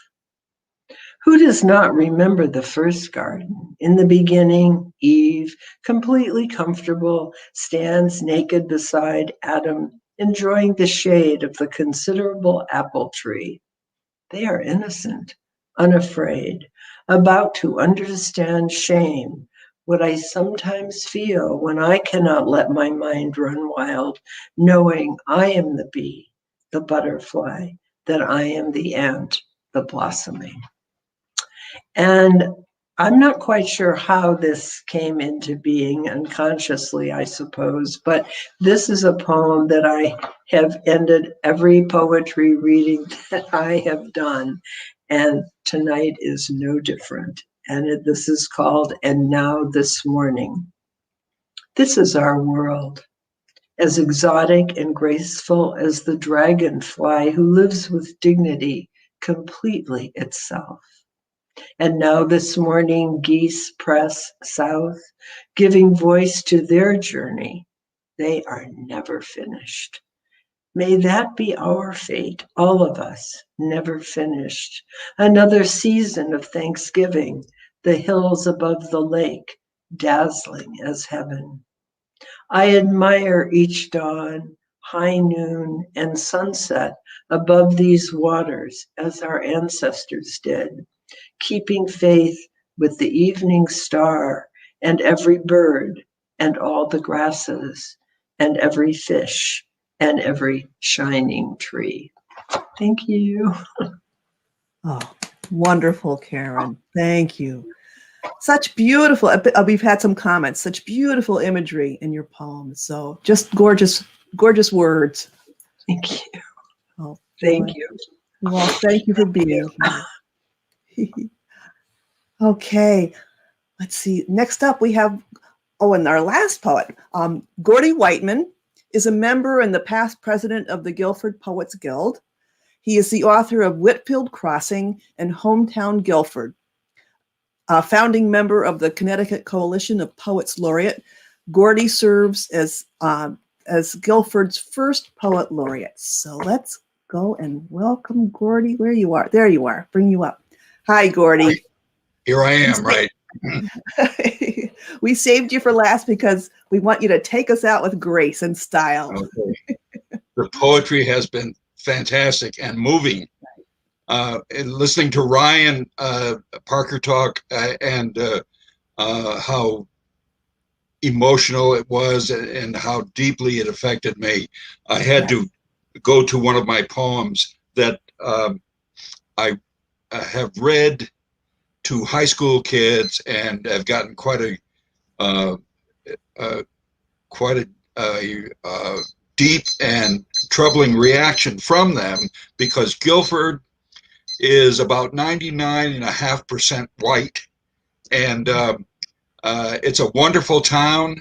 Who does not remember the first garden? In the beginning, Eve, completely comfortable, stands naked beside Adam, enjoying the shade of the considerable apple tree. They are innocent, unafraid, about to understand shame, what I sometimes feel when I cannot let my mind run wild, knowing I am the bee, the butterfly, that I am the ant, the blossoming. And I'm not quite sure how this came into being, unconsciously, I suppose, but this is a poem that I have ended every poetry reading that I have done, and tonight is no different. And this is called And Now This Morning. This is our world, as exotic and graceful as the dragonfly who lives with dignity, completely itself. And now this morning geese press south, giving voice to their journey. They are never finished. May that be our fate, all of us, never finished. Another season of Thanksgiving, the hills above the lake, dazzling as heaven. I admire each dawn, high noon, and sunset above these waters as our ancestors did, keeping faith with the evening star and every bird and all the grasses and every fish and every shining tree. Thank you. Oh, wonderful, Karen. Thank you. Such beautiful, we've had some comments, such beautiful imagery in your poems. So just gorgeous, gorgeous words. Thank you. Oh, thank you. Well, thank you for being here. Okay, let's see. Next up we have, and our last poet, Gordy Whiteman is a member and the past president of the Guilford Poets Guild. He is the author of Whitfield Crossing and Hometown Guilford. A founding member of the Connecticut Coalition of Poets Laureate, Gordy serves as Guilford's first poet laureate. So let's go and welcome Gordy where you are. There you are. Bring you up. Hi, Gordy. Here I am, right? We saved you for last because we want you to take us out with grace and style. Okay. The poetry has been fantastic and moving. And listening to Ryan Parker talk and how emotional it was and how deeply it affected me, I had to go to one of my poems that I have read to high school kids and have gotten quite a deep and troubling reaction from them, because Guilford is about 99.5% white, and it's a wonderful town,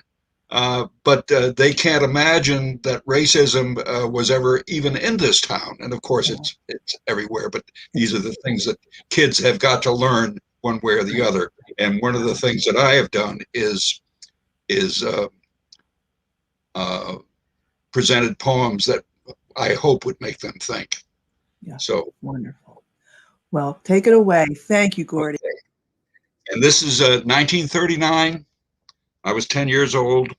but they can't imagine that racism was ever even in this town. And of course, it's everywhere. But these are the things that kids have got to learn one way or the other. And one of the things that I have done is presented poems that I hope would make them think. Yeah. So wonderful. Well, take it away. Thank you, Gordy. Okay. And this is 1939. I was 10 years old,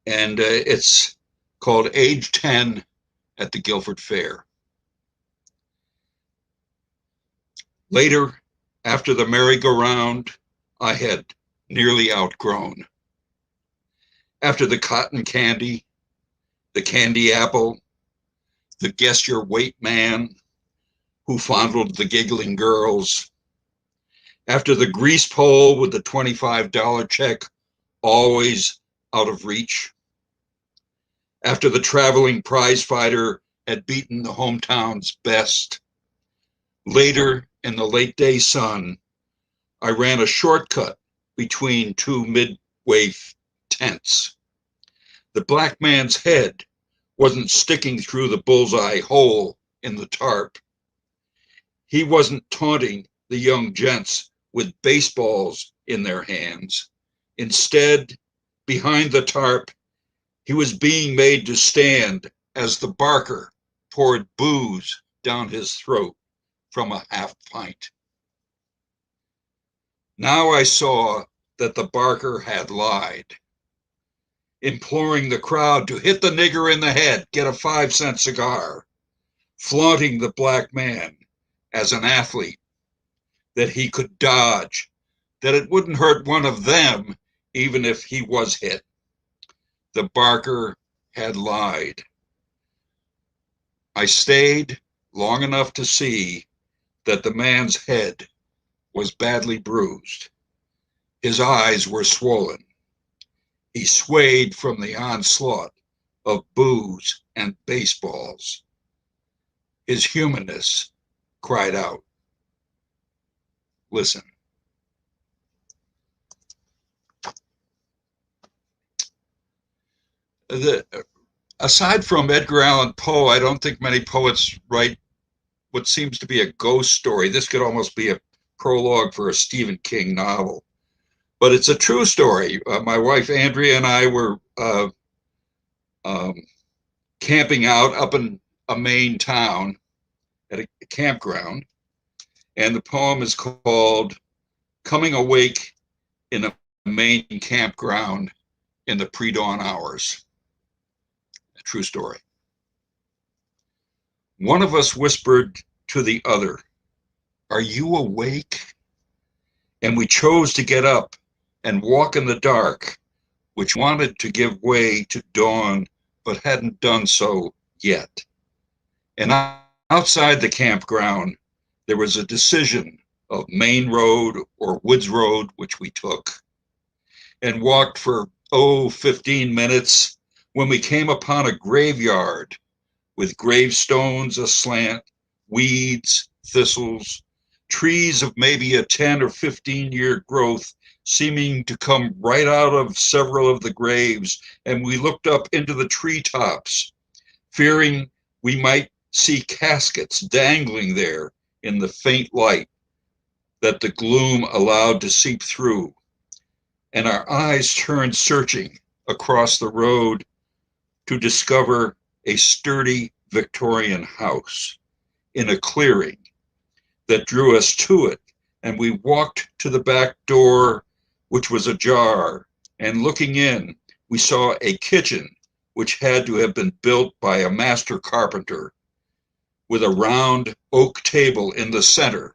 and it's called Age 10 at the Guilford Fair. Later, after the merry-go-round, I had nearly outgrown. After the cotton candy, the candy apple, the guess your weight man who fondled the giggling girls, after the grease pole with the $25 check always out of reach, after the traveling prize fighter had beaten the hometown's best, later in the late day sun, I ran a shortcut between two midway tents. The black man's head wasn't sticking through the bullseye hole in the tarp. He wasn't taunting the young gents with baseballs in their hands. Instead, behind the tarp, he was being made to stand as the barker poured booze down his throat from a half pint. Now I saw that the barker had lied, imploring the crowd to hit the nigger in the head, get a 5-cent cigar, flaunting the black man as an athlete, that he could dodge, that it wouldn't hurt one of them even if he was hit. The barker had lied. I stayed long enough to see that the man's head was badly bruised. His eyes were swollen. He swayed from the onslaught of booze and baseballs. His humanness cried out. Listen. Aside from Edgar Allan Poe, I don't think many poets write what seems to be a ghost story. This could almost be a prologue for a Stephen King novel. But it's a true story. My wife Andrea and I were camping out up in a Maine town at a campground, and the poem is called Coming Awake in a Maine Campground in the Pre-Dawn Hours. A true story. One of us whispered to the other, "Are you awake?" And we chose to get up and walk in the dark, which wanted to give way to dawn, but hadn't done so yet. And outside the campground, there was a decision of Main Road or Woods Road, which we took, and walked for, 15 minutes when we came upon a graveyard with gravestones aslant, weeds, thistles, trees of maybe a 10 or 15-year growth seeming to come right out of several of the graves. And we looked up into the treetops, fearing we might see caskets dangling there in the faint light that the gloom allowed to seep through. And our eyes turned searching across the road to discover a sturdy Victorian house in a clearing that drew us to it, and we walked to the back door, which was ajar, and looking in, we saw a kitchen which had to have been built by a master carpenter, with a round oak table in the center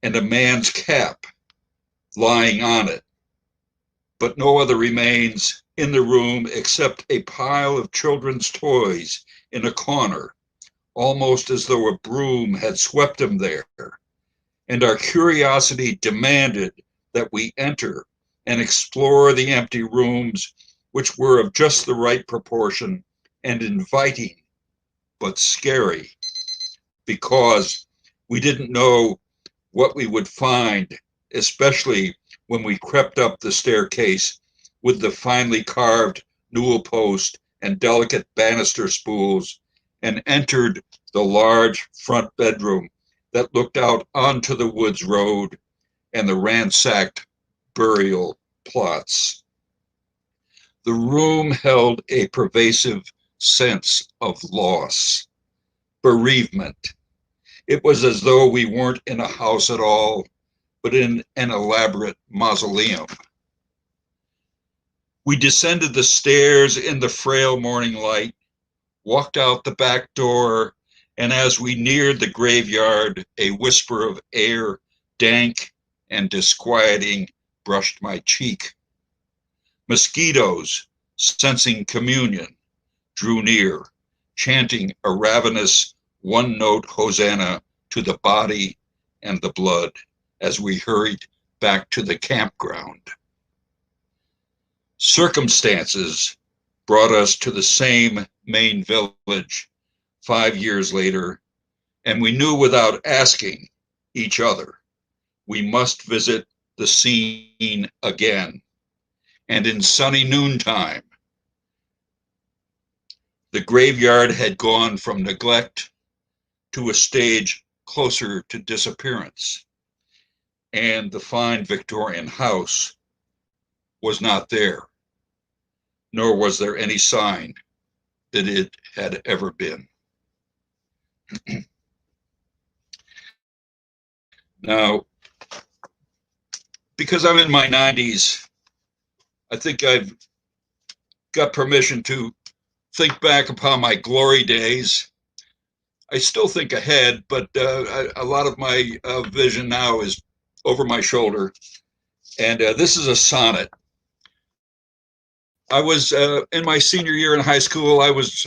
and a man's cap lying on it, but no other remains in the room except a pile of children's toys in a corner, almost as though a broom had swept them there. And our curiosity demanded that we enter and explore the empty rooms, which were of just the right proportion and inviting, but scary, because we didn't know what we would find, especially when we crept up the staircase with the finely carved newel post and delicate banister spools and entered the large front bedroom that looked out onto the woods road and the ransacked burial plots. The room held a pervasive sense of loss, bereavement. It was as though we weren't in a house at all, but in an elaborate mausoleum. We descended the stairs in the frail morning light, walked out the back door, and as we neared the graveyard, a whisper of air, dank and disquieting, brushed my cheek. Mosquitoes, sensing communion, drew near, chanting a ravenous one-note hosanna to the body and the blood as we hurried back to the campground. Circumstances brought us to the same main village 5 years later, and we knew without asking each other we must visit the scene again. And in sunny noontime, the graveyard had gone from neglect to a stage closer to disappearance, and the fine Victorian house was not there, nor was there any sign that it had ever been. Now, because I'm in my 90s, I think I've got permission to think back upon my glory days. I still think ahead, but a lot of my vision now is over my shoulder. And this is a sonnet. I was in my senior year in high school. I was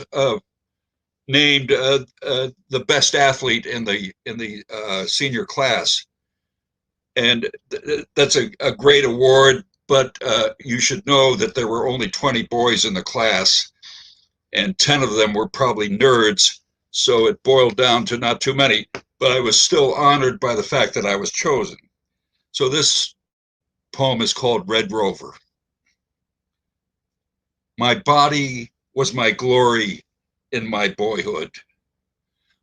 named the best athlete in the senior class, and that's a great award. But you should know that there were only 20 boys in the class, and 10 of them were probably nerds. So it boiled down to not too many. But I was still honored by the fact that I was chosen. So this poem is called Red Rover. My body was my glory in my boyhood.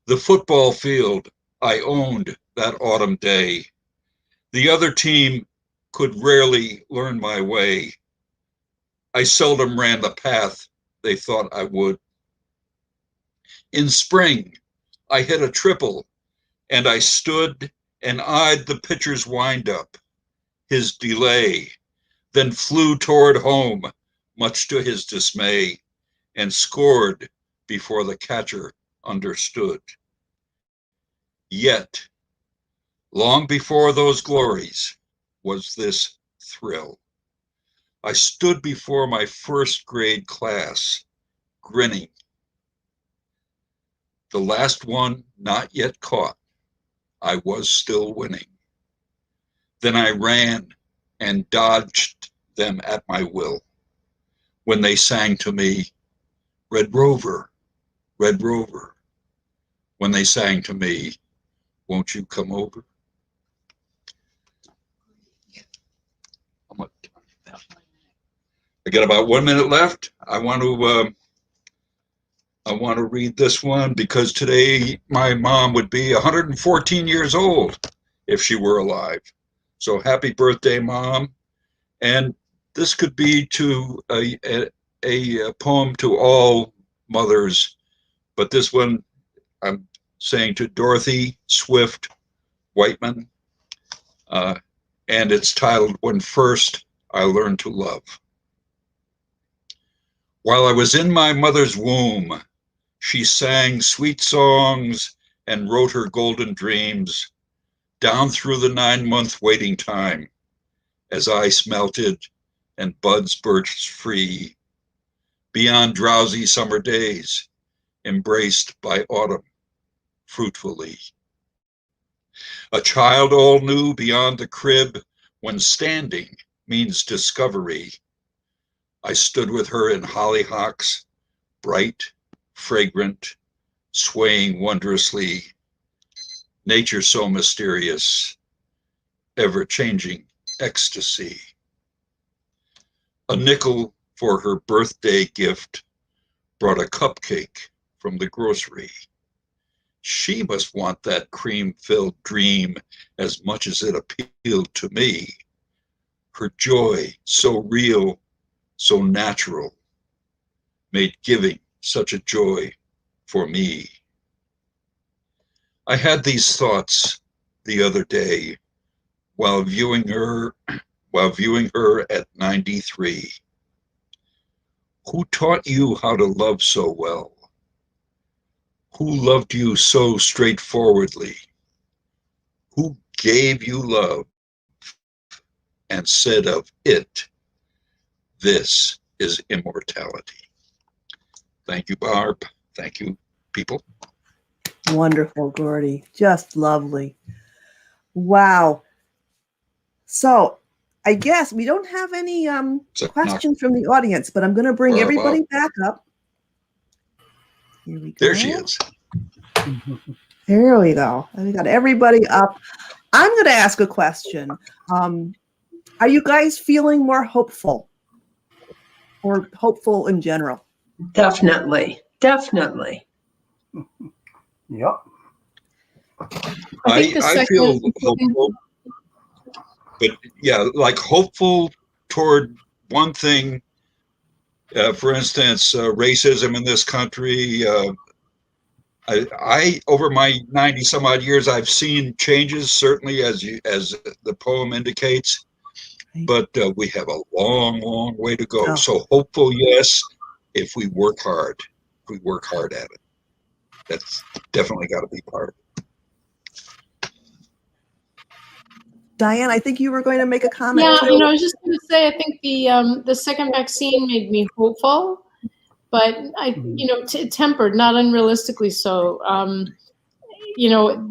The football field I owned that autumn day. The other team could rarely learn my way. I seldom ran the path they thought I would. In spring, I hit a triple, and I stood and eyed the pitcher's windup, his delay, then flew toward home, much to his dismay, and scored before the catcher understood. Yet, long before those glories was this thrill. I stood before my first grade class, grinning. The last one not yet caught, I was still winning. Then I ran and dodged them at my will when they sang to me, Red Rover, Red Rover. When they sang to me, won't you come over? I got about 1 minute left. I want to read this one because today my mom would be 114 years old if she were alive. So happy birthday, Mom. And this could be to a poem to all mothers but this one I'm saying to Dorothy Swift Whiteman, and it's titled When First I Learned to Love. While I was in my mother's womb, she sang sweet songs and wrote her golden dreams down through the 9-month waiting time as ice melted and buds burst free beyond drowsy summer days, embraced by autumn fruitfully. A child all new beyond the crib when standing means discovery. I stood with her in hollyhocks, bright, fragrant, swaying wondrously. Nature so mysterious, ever-changing ecstasy. A nickel for her birthday gift brought a cupcake from the grocery. She must want that cream-filled dream as much as it appealed to me. Her joy, so real, so natural, made giving such a joy for me. I had these thoughts the other day while viewing her at 93. Who taught you how to love so well? Who loved you so straightforwardly? Who gave you love and said of it, this is immortality? Thank you, Barb. Thank you, people. Wonderful, Gordy. Just lovely. Wow. So I guess we don't have any questions from the audience, but I'm going to bring everybody back up. Here we go. There she is. There we go. We got everybody up. I'm going to ask a question. Are you guys feeling more hopeful or hopeful in general? Definitely. Definitely. Yep. I feel hopeful, but yeah, like hopeful toward one thing. For instance, racism in this country. I over my 90 some odd years, I've seen changes, certainly as the poem indicates, but we have a long, long way to go. So hopeful, yes, if we work hard, at it. That's definitely got to be part of it. Diane, I think you were going to make a comment. Yeah, too. I was just going to say, I think the second vaccine made me hopeful, but tempered, not unrealistically so.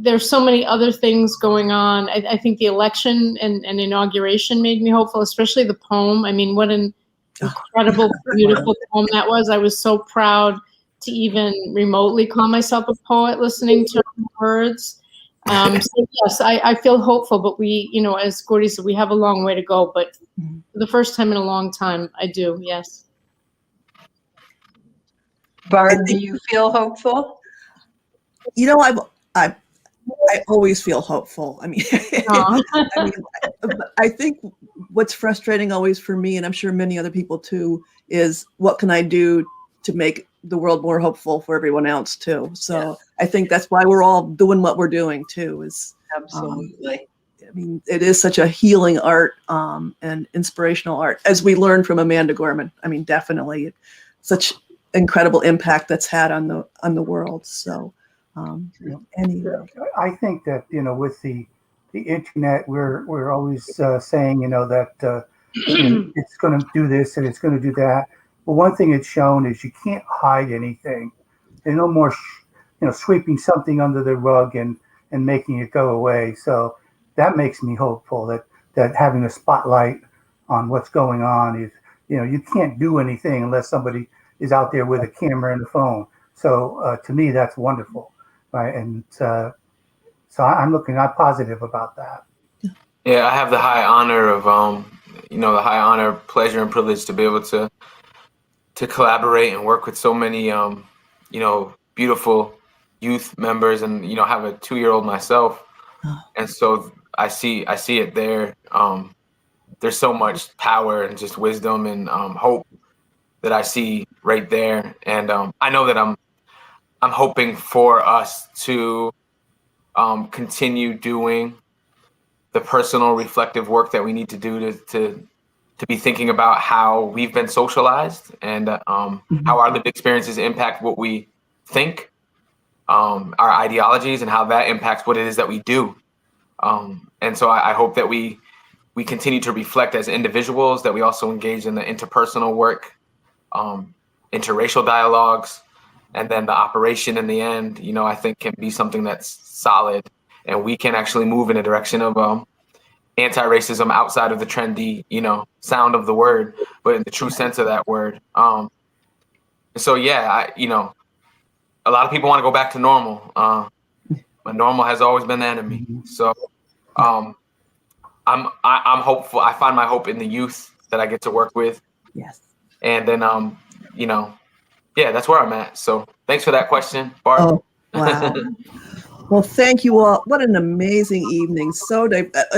There's so many other things going on. I think the election and inauguration made me hopeful, especially the poem. I mean, what an incredible, beautiful poem that was. I was so proud to even remotely call myself a poet listening to her words. So yes, I feel hopeful, but we, as Gordy said, we have a long way to go, but for the first time in a long time, I do, yes. Barb, do you feel hopeful? I always feel hopeful. I mean, I think what's frustrating always for me, and I'm sure many other people too, is what can I do to make the world more hopeful for everyone else too. So I think that's why we're all doing what we're doing too. Is absolutely. I mean, it is such a healing art and inspirational art, as we learned from Amanda Gorman. I mean, definitely such incredible impact that's had on the world. So anyway, I think that with the internet, we're always saying that it's going to do this and it's going to do that. But one thing it's shown is you can't hide anything. There's no more sweeping something under the rug and making it go away. So that makes me hopeful that having a spotlight on what's going on is, you can't do anything unless somebody is out there with a camera and a phone. So to me, that's wonderful, right? And so I'm positive about that. Yeah, I have the high honor of, pleasure and privilege to be able to collaborate and work with so many, beautiful youth members, and have a 2-year-old myself, and so I see it there. There's so much power and just wisdom and hope that I see right there, and I know that I'm hoping for us to continue doing the personal reflective work that we need to do to be thinking about how we've been socialized and how our lived experiences impact what we think, our ideologies, and how that impacts what it is that we do. And so I hope that we continue to reflect as individuals, that we also engage in the interpersonal work, interracial dialogues, and then the operation in the end, I think can be something that's solid, and we can actually move in a direction of anti-racism outside of the trendy, sound of the word, but in the true sense of that word. So yeah, a lot of people want to go back to normal, but normal has always been the enemy. So I'm hopeful. I find my hope in the youth that I get to work with. Yes. And then yeah, that's where I'm at. So thanks for that question, Barb. Oh, wow. Well, thank you all. What an amazing evening.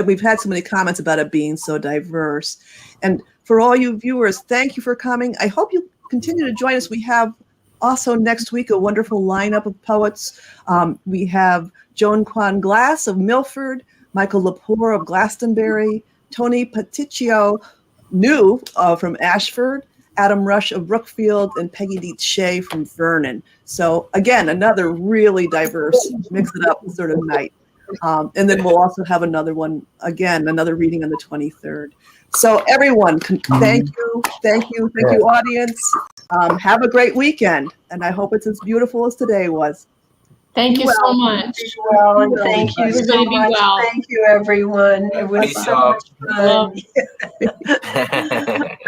We've had so many comments about it being so diverse. And for all you viewers, thank you for coming. I hope you continue to join us. We have also next week a wonderful lineup of poets. We have Joan Kwan Glass of Milford, Michael Lepore of Glastonbury, Tony Paticcio, new from Ashford, Adam Rush of Brookfield, and Peggy Dietz Shea from Vernon. So again, another really diverse, mix it up sort of night. And then we'll also have another one, again, another reading on the 23rd. So everyone, thank you, audience. Have a great weekend, and I hope it's as beautiful as today was. Thank you so much. Well, and thank you so much. Well. Thank you, everyone. It was so much fun.